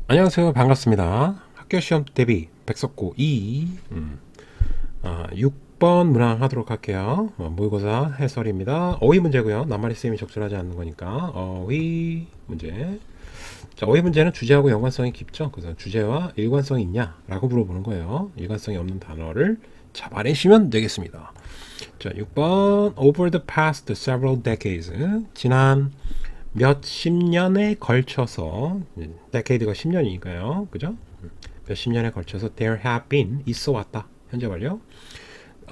안녕하세요. 반갑습니다. 학교 시험 대비 백석고 6번 문항 하도록 할게요. 모의고사 해설입니다. 어휘 문제고요. 낱말이 쓰임이 적절하지 않는 거니까 어휘 문제. 자, 어휘 문제는 주제하고 연관성이 깊죠. 그래서 주제와 일관성이 있냐라고 물어보는 거예요. 일관성이 없는 단어를 잡아내시면 되겠습니다. 자, 6번 Over the past several decades, 지난 몇 십 년에 걸쳐서, decade가 10년이니까요. 그죠? 몇 십 년에 걸쳐서 there have been, 있어 왔다. 현재 완료.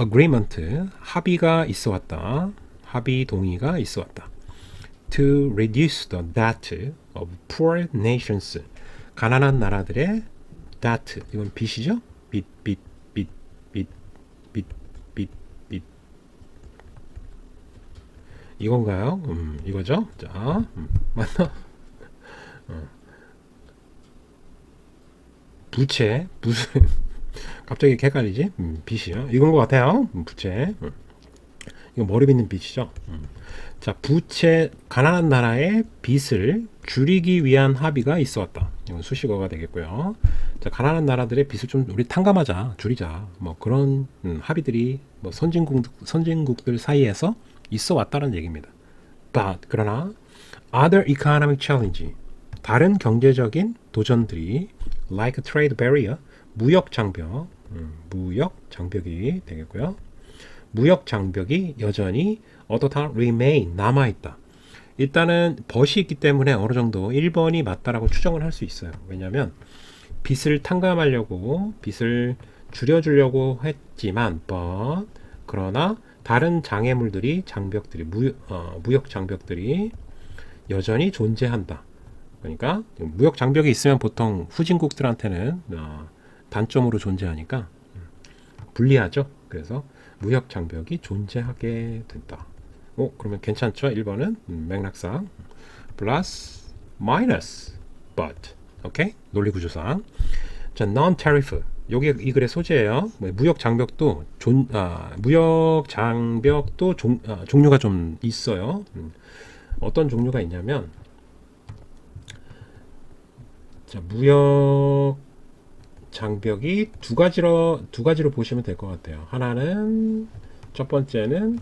agreement, 합의가 있어 왔다. 합의 동의가 있어 왔다. to reduce the debt of poor nations, 가난한 나라들의 debt, 이건 빚이죠? 빚, 빚, 빚, 빚, 빚, 빚, 빚. 이건가요? 이거죠? 자, 맞나? 부채, 무슨 갑자기 이렇게 헷갈리지? 빚이요. 이건 것 같아요. 부채. 이거 머리 빚는 빚이죠. 자, 부채, 가난한 나라의 빚을 줄이기 위한 합의가 있어 왔다. 이건 수식어가 되겠고요. 자, 가난한 나라들의 빚을 좀 우리 탕감하자, 줄이자. 뭐 그런 합의들이 뭐 선진국들 사이에서 있어 왔다는 얘기입니다. But 그러나 other economic challenge, 다른 경제적인 도전들이 like trade barrier, 무역 장벽, 무역 장벽이 되겠고요. 무역 장벽이 여전히 어떻다 remain, 남아있다. 일단은 벗이 있기 때문에 어느 정도 1번이 맞다라고 추정을 할 수 있어요. 왜냐하면 빚을 탕감하려고, 빚을 줄여주려고 했지만 but, 그러나 다른 장애물들이, 장벽들이, 무역 장벽들이 여전히 존재한다. 그러니까 무역 장벽이 있으면 보통 후진국들한테는 단점으로 존재하니까 불리하죠. 그래서 무역 장벽이 존재하게 된다. 그러면 괜찮죠? 1번은 맥락상 플러스 마이너스 but. 오케이? 논리 구조상. 자, non-tariff. 요게 이 글의 소재예요. 무역 장벽도 종류가 좀 있어요. 어떤 종류가 있냐면, 자, 무역 장벽이 두 가지로 보시면 될 것 같아요. 하나는, 첫 번째는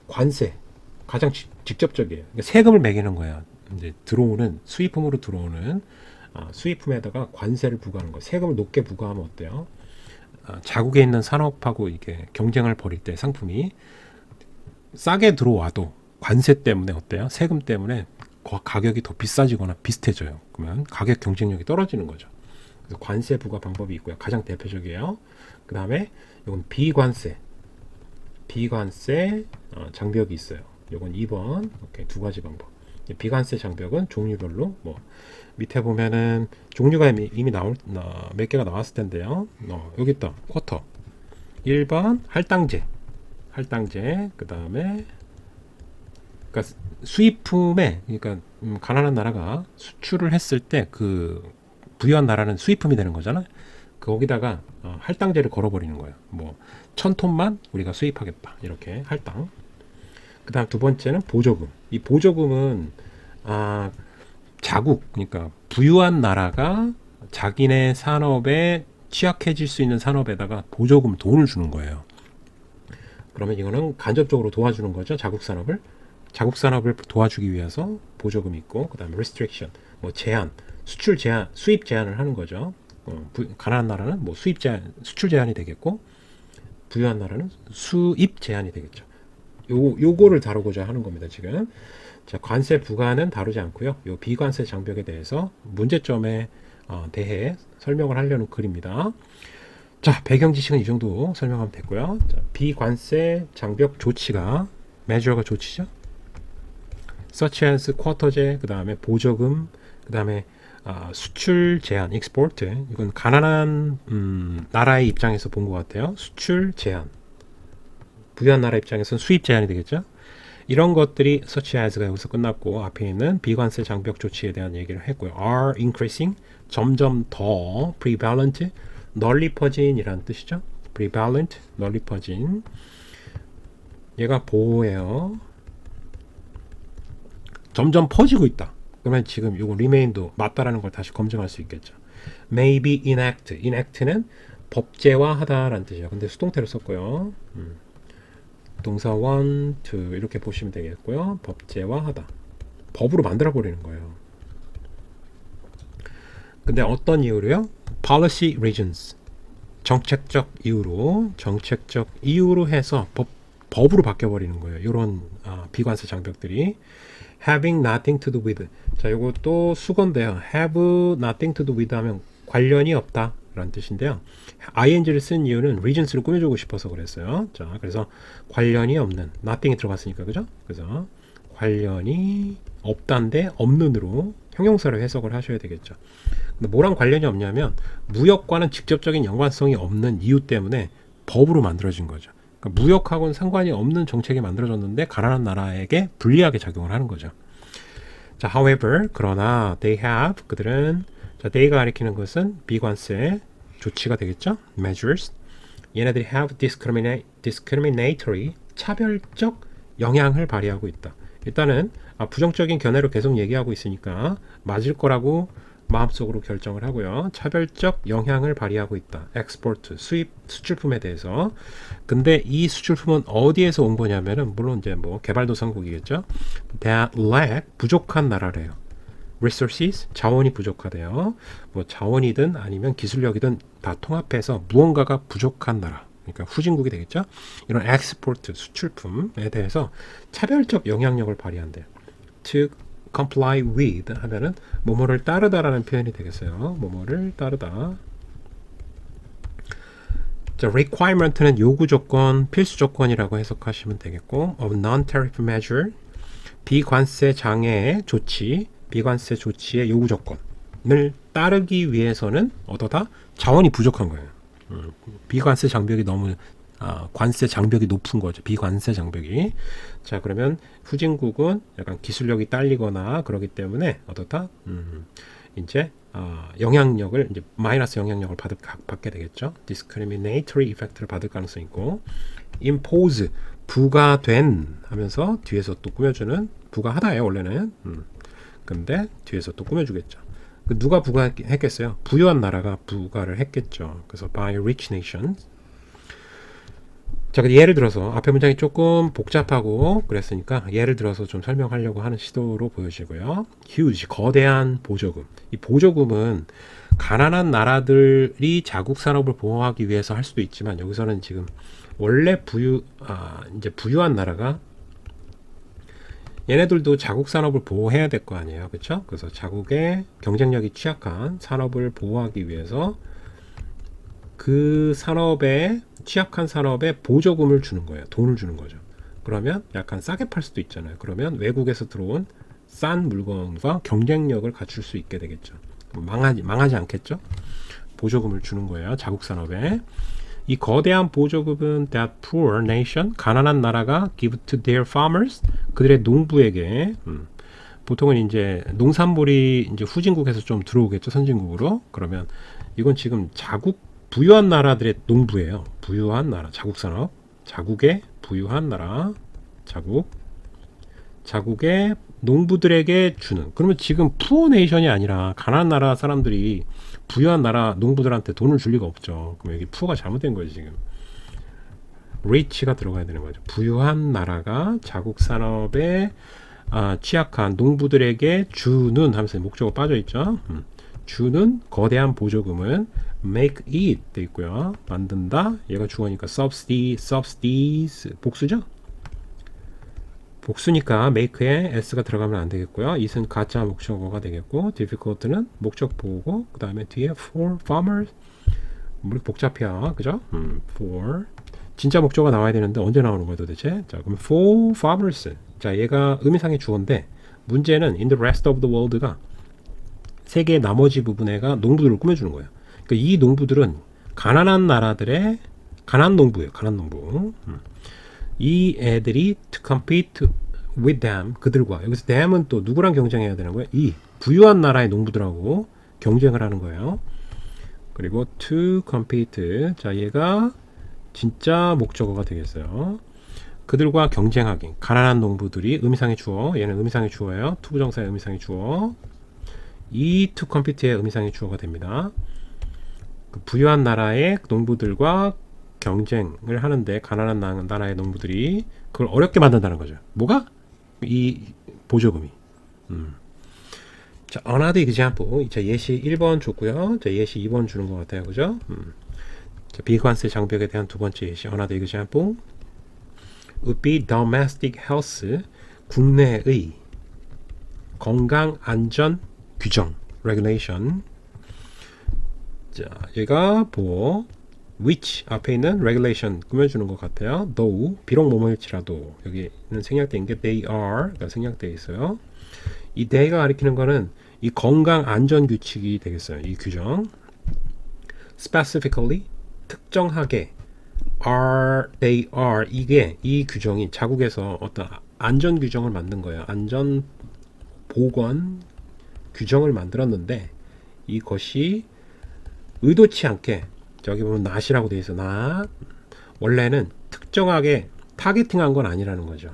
관세, 가장 직접적이에요. 그러니까 세금을 매기는 거예요. 이제 들어오는 수입품으로 들어오는 수입품에다가 관세를 부과하는 거. 세금을 높게 부과하면 어때요? 자국에 있는 산업하고 이게 경쟁을 벌일 때 상품이 싸게 들어와도 관세 때문에 어때요? 세금 때문에 가격이 더 비싸지거나 비슷해져요. 그러면 가격 경쟁력이 떨어지는 거죠. 그래서 관세 부과 방법이 있고요. 가장 대표적이에요. 그 다음에 이건 비관세 장벽이 있어요. 이건 2번. 오케이, 두 가지 방법. 비관세 장벽은 종류별로 밑에 보면은 종류가 이미 몇 개가 나왔을 텐데요. 여기 있다. 쿼터. 1번 할당제. 그 다음에 그러니까 수입품에, 그러니까 가난한 나라가 수출을 했을 때 그 부유한 나라는 수입품이 되는 거잖아. 거기다가 할당제를 걸어버리는 거예요. 1000톤만 우리가 수입하겠다. 이렇게 할당. 그 다음 두 번째는 보조금. 이 보조금은 자국, 그러니까 부유한 나라가 자기네 산업에 취약해질 수 있는 산업에다가 보조금 돈을 주는 거예요. 그러면 이거는 간접적으로 도와주는 거죠. 자국 산업을 도와주기 위해서 보조금이 있고, 그 다음에 restriction, 제한, 수출 제한, 수입 제한을 하는 거죠. 가난한 나라는 수입 제한, 수출 제한이 되겠고, 부유한 나라는 수입 제한이 되겠죠. 요거를 다루고자 하는 겁니다, 지금. 자, 관세 부과는 다루지 않고요. 요 비관세 장벽에 대해서 문제점에 대해 설명을 하려는 글입니다. 자, 배경 지식은 이 정도 설명하면 됐고요. 자, 비관세 장벽 조치가, measure가 조치죠. such as 쿼터제, 그 다음에 보조금, 그 다음에 수출 제한, export. 이건 가난한 나라의 입장에서 본 것 같아요. 수출 제한. 부유한 나라 입장에서는 수입 제한이 되겠죠. 이런 것들이 such as가 여기서 끝났고, 앞에 있는 비관세 장벽 조치에 대한 얘기를 했고요. are increasing, 점점 더, prevalent, 널리 퍼진이라는 뜻이죠. prevalent, 널리 퍼진. 얘가 보호예요. 점점 퍼지고 있다. 그러면 지금 요거 remain도 맞다라는 걸 다시 검증할 수 있겠죠. maybe enact. enact는 법제화하다라는 뜻이에요. 근데 수동태를 썼고요. 동사 one, two 이렇게 보시면 되겠고요. 법제화하다. 법으로 만들어 버리는 거예요. 근데 어떤 이유로요? policy reasons. 정책적 이유로 해서 법으로 바뀌어 버리는 거예요. 이런 비관세 장벽들이 having nothing to do with. 자, 이것도 수건데요. have nothing to do with 하면 관련이 없다 라는 뜻인데요. ing를 쓴 이유는 reasons를 꾸며주고 싶어서 그랬어요. 자, 그래서 관련이 없는 nothing이 들어갔으니까 그죠? 그래서 관련이 없다인데 없는으로 형용사로 해석을 하셔야 되겠죠. 근데 뭐랑 관련이 없냐면 무역과는 직접적인 연관성이 없는 이유 때문에 법으로 만들어진 거죠. 그러니까 무역하고는 상관이 없는 정책이 만들어졌는데 가난한 나라에게 불리하게 작용을 하는 거죠. 자, however, 그러나 they have, 그들은, 자, they가 가리키는 것은 비관세 조치가 되겠죠. measures. 얘네들이 have discriminatory, 차별적 영향을 발휘하고 있다. 일단은 부정적인 견해로 계속 얘기하고 있으니까 맞을 거라고 마음속으로 결정을 하고요. 차별적 영향을 발휘하고 있다. 엑스포트, 수출품에 대해서. 근데 이 수출품은 어디에서 온 거냐면은 물론 이제 뭐 개발도상국이겠죠. that lack, 부족한 나라래요. resources, 자원이 부족하대요. 뭐 자원이든 아니면 기술력이든 다 통합해서 무언가가 부족한 나라. 그러니까 후진국이 되겠죠. 이런 엑스포트, 수출품에 대해서 차별적 영향력을 발휘한대요. 즉 comply with 하면은 뭐뭐를 따르다라는 표현이 되겠어요. 뭐뭐를 따르다. 자, requirement는 요구 조건, 필수 조건이라고 해석하시면 되겠고, of non-tariff measure, 비관세 장애의 조치, 비관세 조치의 요구 조건을 따르기 위해서는 어떠다? 자원이 부족한 거예요. 비관세 장벽이 너무 관세 장벽이 높은 거죠. 비관세 장벽이. 자, 그러면 후진국은 약간 기술력이 딸리거나 그러기 때문에 어떻다? 이제 영향력을 이제 마이너스 영향력을 받게 되겠죠. discriminatory effect를 받을 가능성이 있고, impose 부과된 하면서 뒤에서 또 꾸며주는 부과하다예요 원래는. 근데 뒤에서 또 꾸며주겠죠. 누가 부과했겠어요? 부유한 나라가 부과를 했겠죠. 그래서 by rich nations. 자, 예를 들어서 앞에 문장이 조금 복잡하고 그랬으니까 예를 들어서 좀 설명하려고 하는 시도로 보여지고요. huge, 거대한 보조금. 이 보조금은 가난한 나라들이 자국 산업을 보호하기 위해서 할 수도 있지만 여기서는 지금 원래 이제 부유한 나라가 얘네들도 자국 산업을 보호해야 될 거 아니에요. 그렇죠? 그래서 자국의 경쟁력이 취약한 산업을 보호하기 위해서 그 산업에 취약한 산업에 보조금을 주는 거예요. 돈을 주는 거죠. 그러면 약간 싸게 팔 수도 있잖아요. 그러면 외국에서 들어온 싼 물건과 경쟁력을 갖출 수 있게 되겠죠. 망하지 않겠죠? 보조금을 주는 거예요. 자국 산업에. 이 거대한 보조금은 that poor nation, 가난한 나라가 give to their farmers, 그들의 농부에게. 보통은 이제 농산물이 이제 후진국에서 좀 들어오겠죠. 선진국으로. 그러면 이건 지금 부유한 나라들의 농부예요. 부유한 나라, 자국 산업. 자국의 부유한 나라, 자국의 농부들에게 주는. 그러면 지금 푸어 네이션이 아니라 가난한 나라 사람들이 부유한 나라 농부들한테 돈을 줄 리가 없죠. 그럼 여기 푸어가 잘못된 거죠 지금. 리치가 들어가야 되는 거죠. 부유한 나라가 자국 산업에 취약한 농부들에게 주는 하면서 목적어 빠져 있죠. 주는 거대한 보조금은 make it 돼 있고요. 만든다. 얘가 주어니까 subsidies 복수죠. 복수니까 make에 s가 들어가면 안 되겠고요. it은 가짜 목적어가 되겠고, difficult는 목적 보고 그 다음에 뒤에 for farmers 뭐 복잡해요, 그죠? for 진짜 목적어가 나와야 되는데 언제 나오는 거예요 도대체? 자, 그럼 for farmers. 자, 얘가 의미상의 주어인데 문제는 in the rest of the world가 세계의 나머지 부분에가 농부들을 꾸며주는 거예요. 그러니까 이 농부들은 가난한 나라들의 가난 농부예요. 가난 농부. 이 애들이 to compete with them, 그들과. 여기서 them은 또 누구랑 경쟁해야 되는 거예요? 이 부유한 나라의 농부들하고 경쟁을 하는 거예요. 그리고 to compete. 자, 얘가 진짜 목적어가 되겠어요. 그들과 경쟁하기. 가난한 농부들이 의미상의 주어. 얘는 의미상의 주어예요. 투부정사의 의미상의 주어. 이 to compete의 의미상의 주어가 됩니다. 그 부유한 나라의 농부들과 경쟁을 하는데 가난한 나라의 농부들이 그걸 어렵게 만든다는 거죠. 뭐가? 이 보조금이. 자, another example. 자, 예시 1번 줬고요. 자, 예시 2번 주는 것 같아요. 그죠? 자, 비관세 장벽에 대한 두 번째 예시. another example. would be domestic health. 국내의 건강 안전 규정. regulation. 자, 얘가 보호. which 앞에 있는 regulation 꾸며주는 것 같아요. though 비록 뭐뭐일지라도 여기는 생략된 게 they are가 생략되어 있어요. 이 they가 가리키는 거는 이 건강 안전 규칙이 되겠어요. 이 규정 specifically 특정하게 they are 이게 이 규정이 자국에서 어떤 안전 규정을 만든 거예요. 안전 보건 규정을 만들었는데 이것이 의도치 않게 저기 보면 not이라고 되어 있어. not 원래는 특정하게 타겟팅한 건 아니라는 거죠.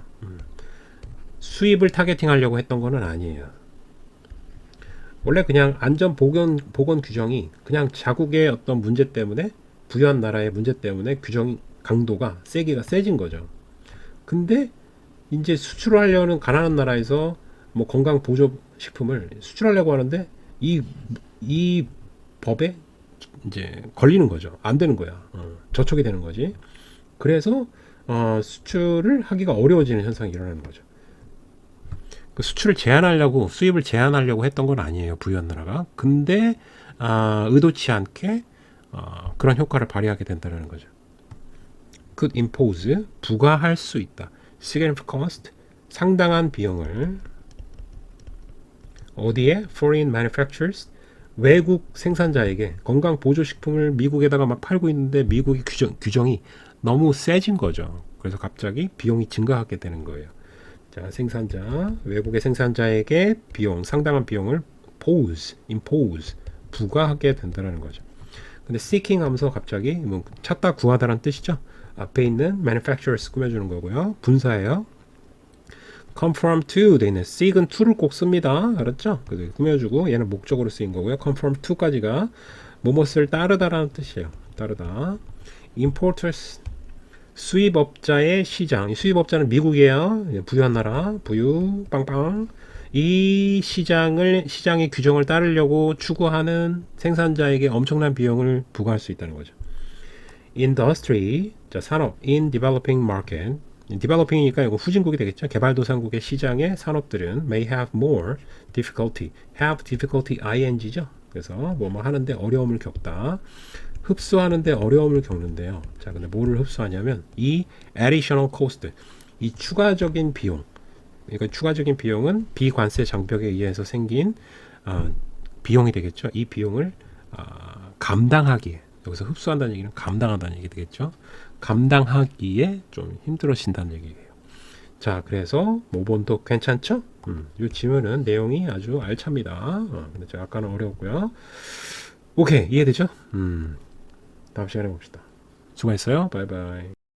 수입을 타겟팅하려고 했던 거는 아니에요. 원래 그냥 안전 보건 규정이 그냥 자국의 어떤 문제 때문에 부유한 나라의 문제 때문에 규정 강도가 세기가 세진 거죠. 근데 이제 수출하려는 가난한 나라에서 뭐 건강 보조 식품을 수출하려고 하는데 이 법에 이제 걸리는 거죠. 안 되는 거야. 저촉이 되는 거지. 그래서 수출을 하기가 어려워지는 현상이 일어나는 거죠. 그 수출을 제한하려고 수입을 제한하려고 했던 건 아니에요. 부유한 나라가. 근데 의도치 않게 그런 효과를 발휘하게 된다는 거죠. could impose 부과할 수 있다. significant cost 상당한 비용을 어디에? foreign manufacturers 외국 생산자에게 건강 보조식품을 미국에다가 막 팔고 있는데 미국의 규정이 너무 세진 거죠. 그래서 갑자기 비용이 증가하게 되는 거예요. 자, 외국의 생산자에게 상당한 비용을 impose, 부과하게 된다는 거죠. 근데 seeking 하면서 갑자기 뭐 찾다 구하다라는 뜻이죠. 앞에 있는 manufacturers 꾸며주는 거고요. 분사예요. conform to 돼 있는 seek은 to를 꼭 씁니다. 알았죠? 그래서 꾸며주고 얘는 목적으로 쓰인 거고요. conform to까지가 무엇을 따르다라는 뜻이에요. 따르다. importers 수입업자의 시장. 수입업자는 미국이에요. 부유한 나라. 부유 빵빵. 이 시장의 규정을 따르려고 추구하는 생산자에게 엄청난 비용을 부과할 수 있다는 거죠. industry 자, 산업 in developing market developing이니까 이거 후진국이 되겠죠. 개발도상국의 시장의 산업들은 may have more difficulty. have difficulty ing죠. 그래서 뭐 하는데 어려움을 겪다. 흡수하는데 어려움을 겪는데요. 자, 근데 뭐를 흡수하냐면 이 additional cost, 이 추가적인 비용. 그러니까 추가적인 비용은 비관세 장벽에 의해서 생긴 비용이 되겠죠. 이 비용을 감당하기에 여기서 흡수한다는 얘기는 감당한다는 얘기 되겠죠. 감당하기에 좀 힘들어진다는 얘기예요. 자, 그래서 5번도 괜찮죠? 이 지문은 내용이 아주 알찹니다. 근데 제가 아까는 어려웠고요. 오케이, 이해되죠? 다음 시간에 봅시다. 수고했어요. 바이바이.